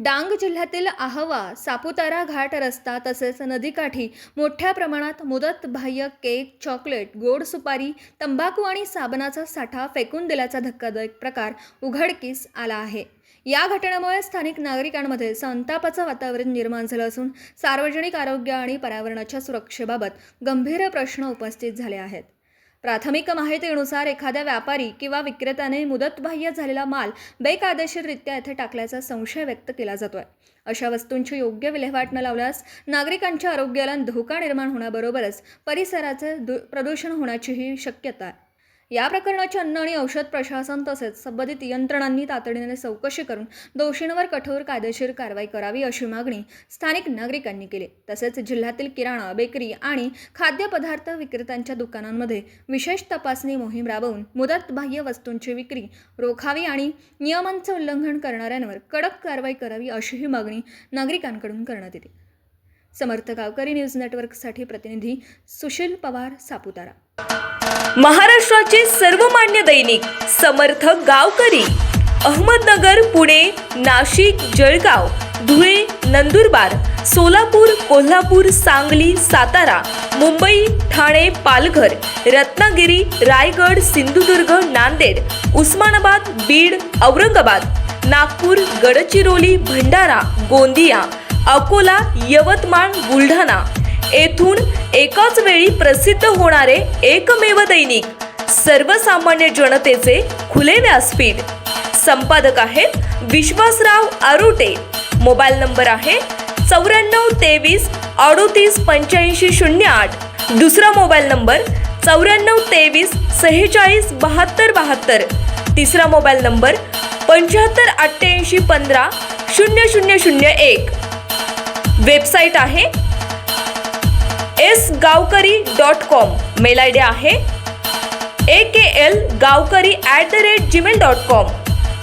डांग जिल्ह्यातील आहावा सापुतारा घाट रस्ता तसेच नदीकाठी मोठ्या प्रमाणात मुदतबाह्य केक, चॉकलेट, गोड सुपारी, तंबाखू आणि साबणाचा साठा फेकून दिल्याचा धक्कादायक प्रकार उघडकीस आला आहे। या घटनेमुळे स्थानिक नागरिकांमध्ये संतापाचं वातावरण निर्माण झालं असून सार्वजनिक आरोग्य आणि पर्यावरणाच्या सुरक्षेबाबत गंभीर प्रश्न उपस्थित झाले आहेत। प्राथमिक माहितीनुसार एखाद्या व्यापारी किंवा विक्रेत्याने मुदतबाह्य झालेला माल बेकायदेशीररित्या येथे टाकल्याचा संशय व्यक्त केला जातोय। अशा वस्तूंची योग्य विल्हेवाट न लावल्यास नागरिकांच्या आरोग्याला धोका निर्माण होण्याबरोबरच परिसराचे प्रदूषण होण्याचीही शक्यता आहे। या प्रकरणाची अन्न आणि औषध प्रशासन तसेच संबंधित यंत्रणांनी तातडीने चौकशी करून दोषींवर कठोर कायदेशीर कारवाई करावी अशी मागणी स्थानिक नागरिकांनी केली। तसेच जिल्ह्यातील किराणा, बेकरी आणि खाद्यपदार्थ विक्रेत्यांच्या दुकानांमध्ये विशेष तपासणी मोहीम राबवून मुदतबाह्य वस्तूंची विक्री रोखावी आणि नियमांचे उल्लंघन करणाऱ्यांवर कडक कारवाई करावी अशीही मागणी नागरिकांकडून करण्यात येते। समर्थ गावकरी न्यूज नेटवर्कसाठी प्रतिनिधी सुशील पवार, सापुतारा। महाराष्ट्राचे सर्वमान्य दैनिक समर्थ गावकरी अहमदनगर, पुणे, नाशिक, जळगाव, धुळे, नंदुरबार, सोलापूर, कोल्हापूर, सांगली, सातारा, मुंबई, ठाणे, पालघर, रत्नागिरी, रायगड, सिंधुदुर्ग, नांदेड, उस्मानाबाद, बीड, औरंगाबाद, नागपूर, गडचिरोली, भंडारा, गोंदिया, अकोला, यवतमाळ, बुलढाणा येथून एकाच वेळी प्रसिद्ध होणारे एकमेव दैनिक, सर्वसामान्य जनतेचे खुले व्यासपीठ। संपादक आहेत विश्वासराव आरोटे। मोबाईल नंबर आहे 9423 38 85 08। दुसरा मोबाईल नंबर 9423 46 72 72। तिसरा मोबाईल नंबर 75 88 15 0001। वेबसाईट आहे sgavkari.com। मेल आयडी आहे akl gavkari@gmail.com।